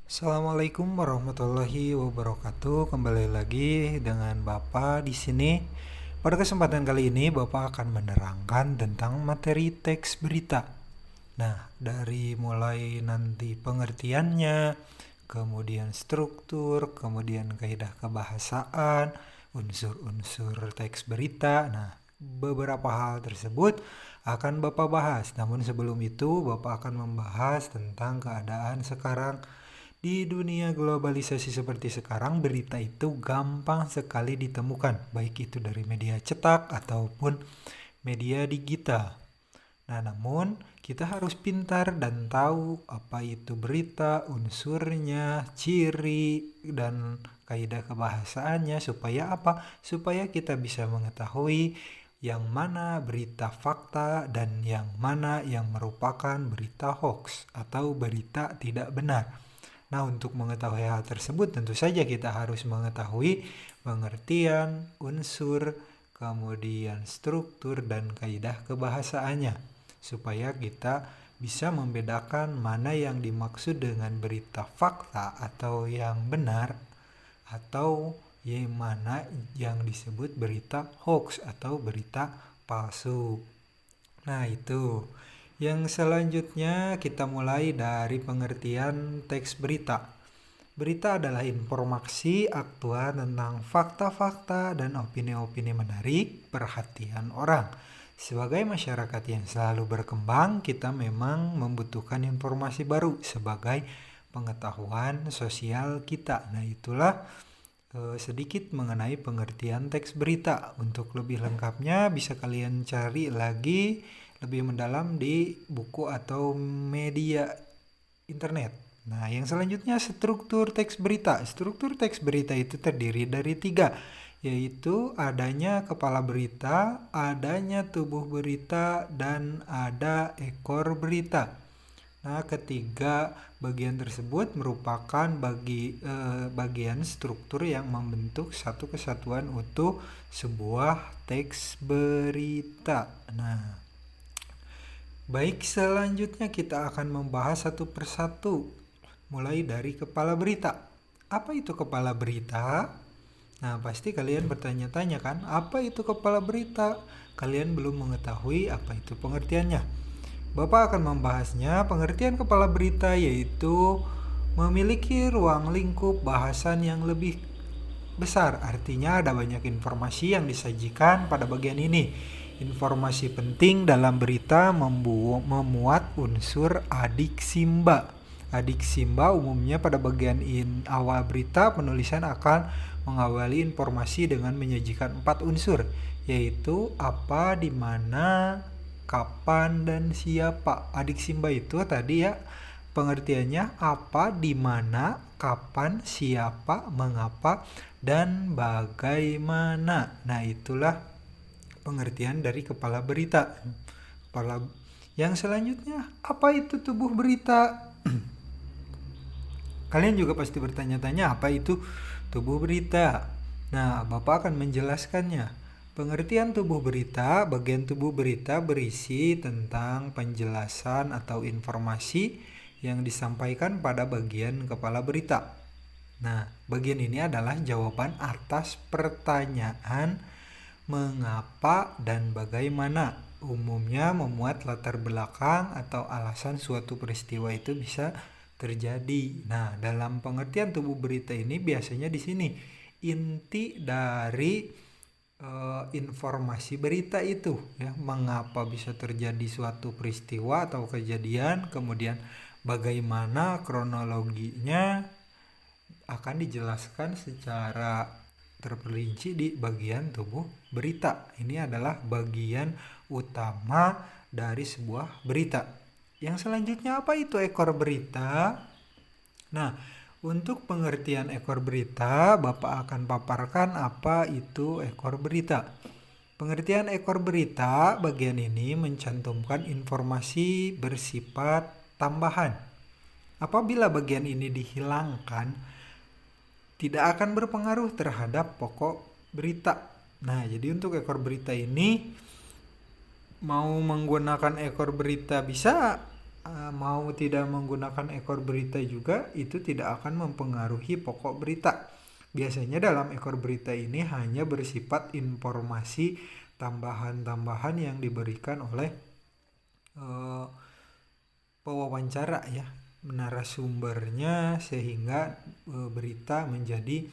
Assalamualaikum warahmatullahi wabarakatuh. Kembali lagi dengan Bapak di sini. Pada kesempatan kali ini Bapak akan menerangkan tentang materi teks berita. Nah, dari mulai nanti pengertiannya, kemudian struktur, kemudian kaidah kebahasaan, unsur-unsur teks berita. Nah, beberapa hal tersebut akan Bapak bahas. Namun sebelum itu, Bapak akan membahas tentang keadaan sekarang di dunia globalisasi seperti sekarang. Berita itu gampang sekali ditemukan, baik itu dari media cetak ataupun media digital. Nah, namun kita harus pintar dan tahu apa itu berita, unsurnya, ciri, dan kaidah kebahasaannya supaya apa? Supaya kita bisa mengetahui yang mana berita fakta dan yang mana yang merupakan berita hoax atau berita tidak benar. Nah, untuk mengetahui hal tersebut tentu saja kita harus mengetahui pengertian, unsur, kemudian struktur dan kaidah kebahasaannya supaya kita bisa membedakan mana yang dimaksud dengan berita fakta atau yang benar atau yang mana yang disebut berita hoax atau berita palsu. Nah, itu. Yang selanjutnya kita mulai dari pengertian teks berita. Berita adalah informasi aktual tentang fakta-fakta dan opini-opini menarik perhatian orang. Sebagai masyarakat yang selalu berkembang, kita memang membutuhkan informasi baru sebagai pengetahuan sosial kita. Nah, itulah sedikit mengenai pengertian teks berita. Untuk lebih lengkapnya bisa kalian cari lagi lebih mendalam di buku atau media internet. Nah, yang selanjutnya struktur teks berita. Struktur teks berita itu terdiri dari 3, yaitu adanya kepala berita, adanya tubuh berita, dan ada ekor berita. Nah, ketiga bagian tersebut merupakan bagian struktur yang membentuk satu kesatuan utuh sebuah teks berita. Nah, baik, selanjutnya kita akan membahas satu persatu, mulai dari kepala berita. Apa itu kepala berita? Nah, pasti kalian bertanya-tanya kan, apa itu kepala berita? Kalian belum mengetahui apa itu pengertiannya. Bapak akan membahasnya. Pengertian kepala berita yaitu memiliki ruang lingkup bahasan yang lebih besar. Artinya ada banyak informasi yang disajikan pada bagian ini. Informasi penting dalam berita memuat unsur adik simba. Adik simba umumnya pada bagian awal berita penulisan akan mengawali informasi dengan menyajikan 4 unsur, yaitu apa, di mana, kapan, dan siapa. Adik simba itu tadi ya pengertiannya apa, di mana, kapan, siapa, mengapa, dan bagaimana. Nah, itulah pengertian dari kepala berita. Yang selanjutnya, apa itu tubuh berita? Kalian juga pasti bertanya-tanya apa itu tubuh berita. Nah, Bapak akan menjelaskannya. Pengertian tubuh berita, bagian tubuh berita berisi tentang penjelasan atau informasi yang disampaikan pada bagian kepala berita. Nah, bagian ini adalah jawaban atas pertanyaan mengapa dan bagaimana. Umumnya memuat latar belakang atau alasan suatu peristiwa itu bisa terjadi. Nah, dalam pengertian tubuh berita ini biasanya di sini inti dari informasi berita itu ya, mengapa bisa terjadi suatu peristiwa atau kejadian, kemudian bagaimana kronologinya akan dijelaskan secara terperinci di bagian tubuh berita. Ini adalah bagian utama dari sebuah berita. Yang selanjutnya, apa itu ekor berita? Nah, untuk pengertian ekor berita, Bapak akan paparkan apa itu ekor berita. Pengertian ekor berita bagian ini mencantumkan informasi bersifat tambahan. Apabila bagian ini dihilangkan, tidak akan berpengaruh terhadap pokok berita. Nah, jadi untuk ekor berita ini mau menggunakan ekor berita bisa mau tidak menggunakan ekor berita juga itu tidak akan mempengaruhi pokok berita. Biasanya dalam ekor berita ini hanya bersifat informasi tambahan-tambahan yang diberikan oleh pewawancara ya, narasumbernya, sehingga berita menjadi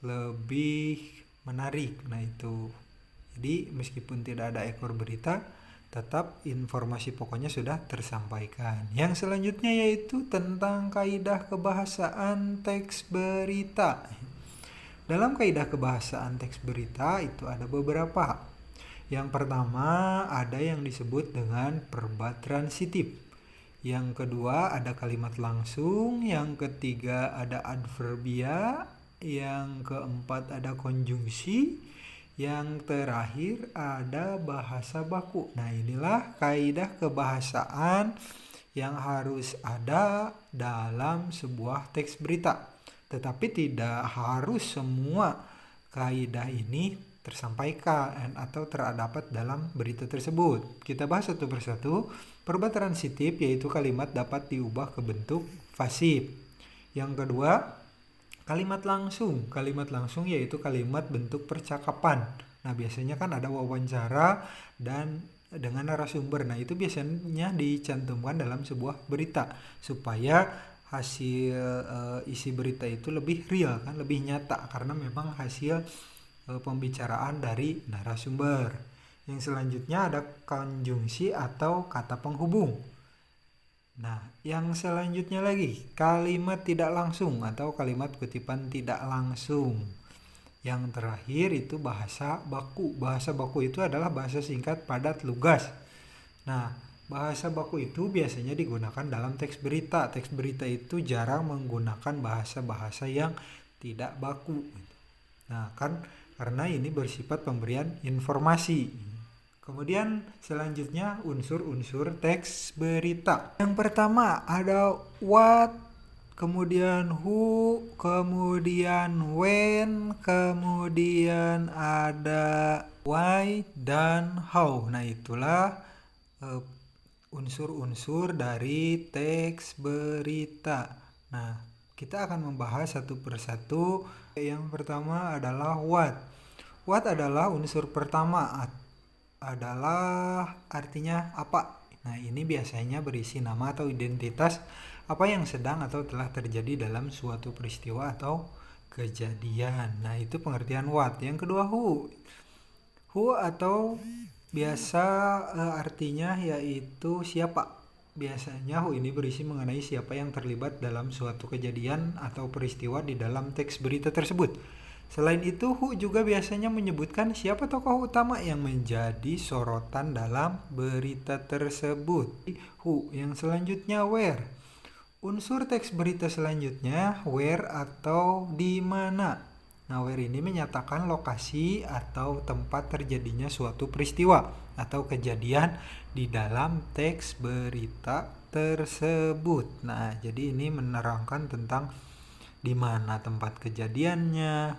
lebih menarik. Nah itu, jadi meskipun tidak ada ekor berita, tetap informasi pokoknya sudah tersampaikan. Yang selanjutnya yaitu tentang kaidah kebahasaan teks berita. Dalam kaidah kebahasaan teks berita itu ada beberapa. Yang pertama ada yang disebut dengan verba transitif. Yang kedua ada kalimat langsung. Yang ketiga ada adverbia. Yang keempat ada konjungsi. Yang terakhir ada bahasa baku. Nah inilah kaidah kebahasaan yang harus ada dalam sebuah teks berita. Tetapi tidak harus semua kaidah ini tersampaikan atau terdapat dalam berita tersebut. Kita bahas satu persatu. Verba transitif yaitu kalimat dapat diubah ke bentuk pasif. Yang kedua, kalimat langsung. Kalimat langsung yaitu kalimat bentuk percakapan. Nah biasanya kan ada wawancara dan dengan narasumber. Nah itu biasanya dicantumkan dalam sebuah berita supaya hasil isi berita itu lebih real kan, lebih nyata karena memang hasil pembicaraan dari narasumber. Yang selanjutnya ada konjungsi atau kata penghubung. Nah, yang selanjutnya lagi kalimat tidak langsung atau kalimat kutipan tidak langsung. Yang terakhir itu bahasa baku. Bahasa baku itu adalah bahasa singkat, padat, lugas. Nah, bahasa baku itu biasanya digunakan dalam teks berita. Teks berita itu jarang menggunakan bahasa-bahasa yang tidak baku. Nah, kan karena ini bersifat pemberian informasi. Kemudian selanjutnya unsur-unsur teks berita. Yang pertama ada what, kemudian who, kemudian when, kemudian ada why dan how. Nah itulah unsur-unsur dari teks berita. Nah kita akan membahas satu persatu. Yang pertama adalah what. What adalah unsur pertama, adalah artinya apa. Nah ini biasanya berisi nama atau identitas apa yang sedang atau telah terjadi dalam suatu peristiwa atau kejadian. Nah itu pengertian what. Yang kedua who. Who atau biasa artinya yaitu siapa. Biasanya who ini berisi mengenai siapa yang terlibat dalam suatu kejadian atau peristiwa di dalam teks berita tersebut. Selain itu, who juga biasanya menyebutkan siapa tokoh utama yang menjadi sorotan dalam berita tersebut. Who. Yang selanjutnya where. Unsur teks berita selanjutnya where atau di mana. Nah, where ini menyatakan lokasi atau tempat terjadinya suatu peristiwa atau kejadian di dalam teks berita tersebut. Nah, jadi ini menerangkan tentang di mana tempat kejadiannya,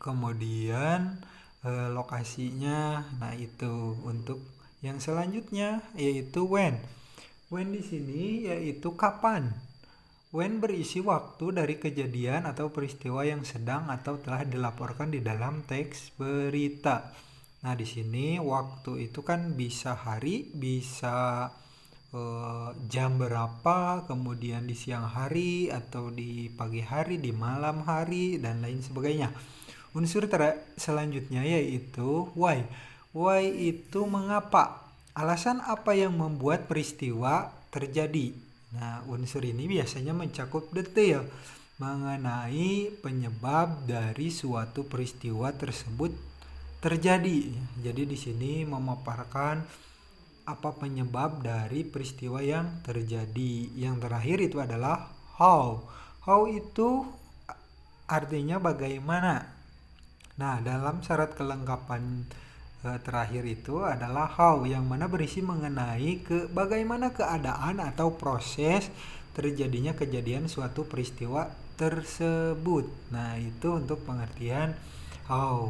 kemudian lokasinya. Nah itu untuk yang selanjutnya yaitu when. When di sini yaitu kapan. When berisi waktu dari kejadian atau peristiwa yang sedang atau telah dilaporkan di dalam teks berita. Nah di sini waktu itu kan bisa hari, bisa jam berapa, kemudian di siang hari atau di pagi hari, di malam hari dan lain sebagainya. Unsur selanjutnya yaitu why. Why itu mengapa. Alasan apa yang membuat peristiwa terjadi. Nah, unsur ini biasanya mencakup detail mengenai penyebab dari suatu peristiwa tersebut terjadi. Jadi di sini memaparkan apa penyebab dari peristiwa yang terjadi. Yang terakhir itu adalah how. How itu artinya bagaimana. Nah, dalam syarat kelengkapan terakhir itu adalah how, yang mana berisi mengenai bagaimana keadaan atau proses terjadinya kejadian suatu peristiwa tersebut. Nah, itu untuk pengertian how.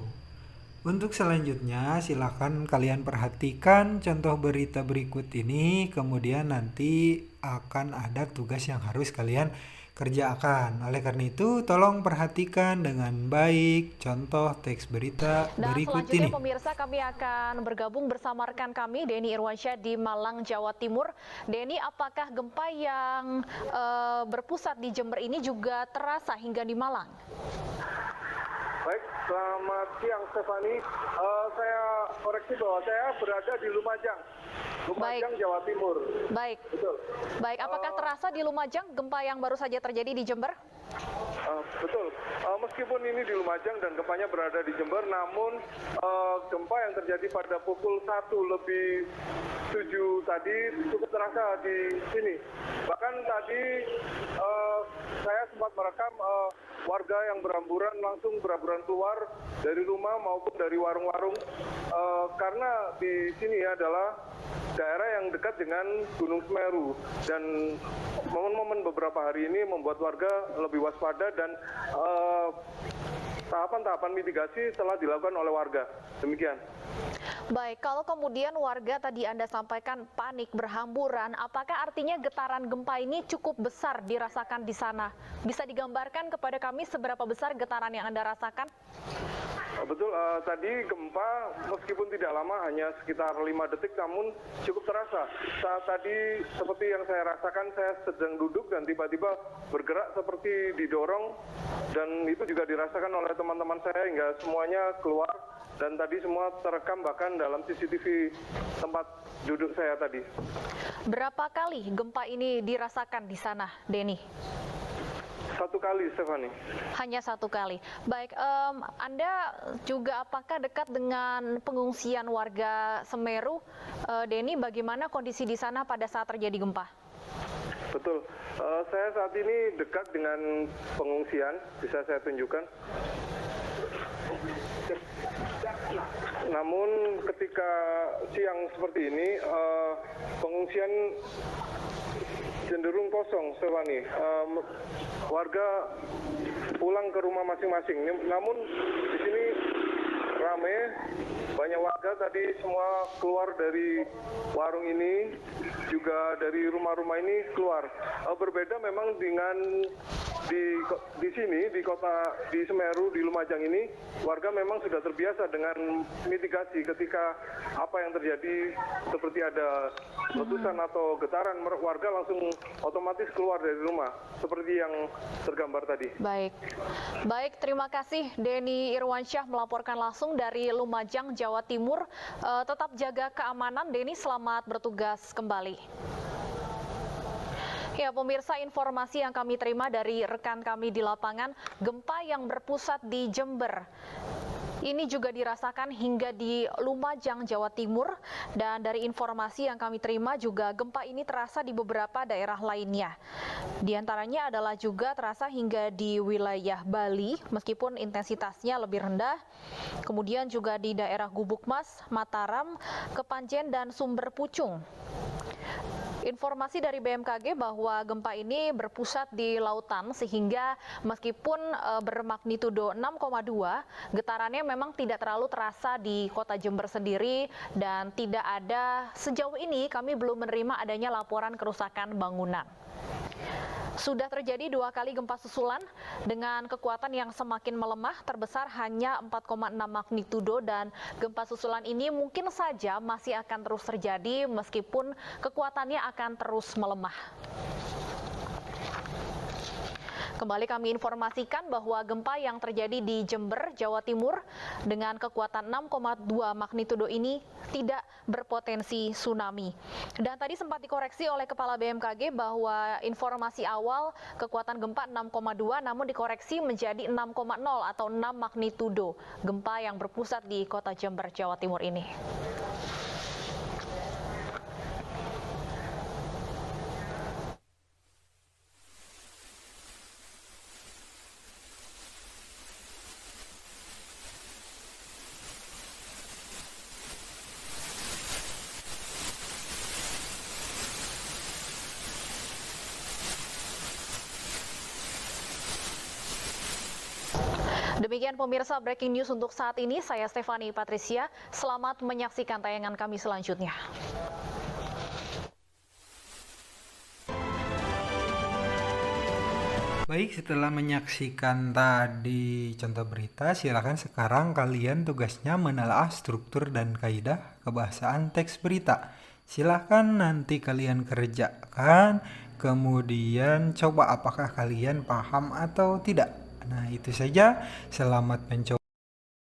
Untuk selanjutnya, silakan kalian perhatikan contoh berita berikut ini, kemudian nanti akan ada tugas yang harus kalian kerjakan. Oleh karena itu, tolong perhatikan dengan baik contoh teks berita Dan berikut selanjutnya ini. pemirsa, kami akan bergabung bersama rekan kami Denny Irwansyah di Malang, Jawa Timur. Denny, apakah gempa yang berpusat di Jember ini juga terasa hingga di Malang? Baik, selamat siang Stefani. Saya koreksi bahwa saya berada di Lumajang, Baik. Jawa Timur. Baik. Betul. Baik, apakah terasa di Lumajang gempa yang baru saja terjadi di Jember? Betul. Meskipun ini di Lumajang dan gempanya berada di Jember, namun gempa yang terjadi pada pukul 1:07 tadi cukup terasa di sini. Bahkan tadi saya sempat merekam warga yang berhamburan keluar dari rumah maupun dari warung-warung karena di sini adalah daerah yang dekat dengan Gunung Semeru, dan momen-momen beberapa hari ini membuat warga lebih waspada dan tahapan-tahapan mitigasi telah dilakukan oleh warga. Demikian. Baik, kalau kemudian warga tadi Anda sampaikan panik berhamburan, apakah artinya getaran gempa ini cukup besar dirasakan di sana? Bisa digambarkan kepada kami seberapa besar getaran yang Anda rasakan? Betul, tadi gempa meskipun tidak lama, hanya sekitar 5 detik, namun cukup terasa. Saat tadi seperti yang saya rasakan, saya sedang duduk dan tiba-tiba bergerak seperti didorong, dan itu juga dirasakan oleh teman-teman saya hingga semuanya keluar, dan tadi semua terekam bahkan dalam CCTV tempat duduk saya tadi. Berapa kali gempa ini dirasakan di sana, Denny? 1 kali, Stefani. Hanya 1 kali. Baik, Anda juga apakah dekat dengan pengungsian warga Semeru? Denny, bagaimana kondisi di sana pada saat terjadi gempa? Betul, saya saat ini dekat dengan pengungsian, bisa saya tunjukkan. Namun ketika siang seperti ini, pengungsian cenderung kosong, Stefani. Warga pulang ke rumah masing-masing. Namun di sini ramai, banyak warga tadi semua keluar dari warung ini, juga dari rumah-rumah ini keluar. Berbeda memang dengan di sini, di Semeru, di Lumajang ini, warga memang sudah terbiasa dengan mitigasi ketika apa yang terjadi seperti ada letusan atau getaran, warga langsung otomatis keluar dari rumah, seperti yang tergambar tadi. Baik, baik, terima kasih Denny Irwansyah melaporkan langsung dari Lumajang, Jawa Timur. Tetap jaga keamanan, Denny, selamat bertugas kembali. Ya, pemirsa, informasi yang kami terima dari rekan kami di lapangan, gempa yang berpusat di Jember ini juga dirasakan hingga di Lumajang, Jawa Timur, dan dari informasi yang kami terima juga gempa ini terasa di beberapa daerah lainnya. Di antaranya adalah juga terasa hingga di wilayah Bali, meskipun intensitasnya lebih rendah. Kemudian juga di daerah Gubukmas, Mataram, Kepanjen, dan Sumber Pucung. Informasi dari BMKG bahwa gempa ini berpusat di lautan, sehingga meskipun bermagnitudo 6,2, getarannya memang tidak terlalu terasa di kota Jember sendiri, dan tidak ada, sejauh ini kami belum menerima adanya laporan kerusakan bangunan. Sudah terjadi 2 kali gempa susulan dengan kekuatan yang semakin melemah, terbesar hanya 4,6 magnitudo, dan gempa susulan ini mungkin saja masih akan terus terjadi meskipun kekuatannya akan terus melemah. Kembali kami informasikan bahwa gempa yang terjadi di Jember, Jawa Timur dengan kekuatan 6,2 magnitudo ini tidak berpotensi tsunami. Dan tadi sempat dikoreksi oleh Kepala BMKG bahwa informasi awal kekuatan gempa 6,2 namun dikoreksi menjadi 6,0 atau 6 magnitudo gempa yang berpusat di kota Jember, Jawa Timur ini. Demikian pemirsa breaking news untuk saat ini. Saya Stefani Patricia. Selamat menyaksikan tayangan kami selanjutnya. Baik, setelah menyaksikan tadi contoh berita, silakan sekarang kalian tugasnya menelaah struktur dan kaidah kebahasaan teks berita. Silakan nanti kalian kerjakan, kemudian coba apakah kalian paham atau tidak. Nah, itu saja. Selamat mencoba.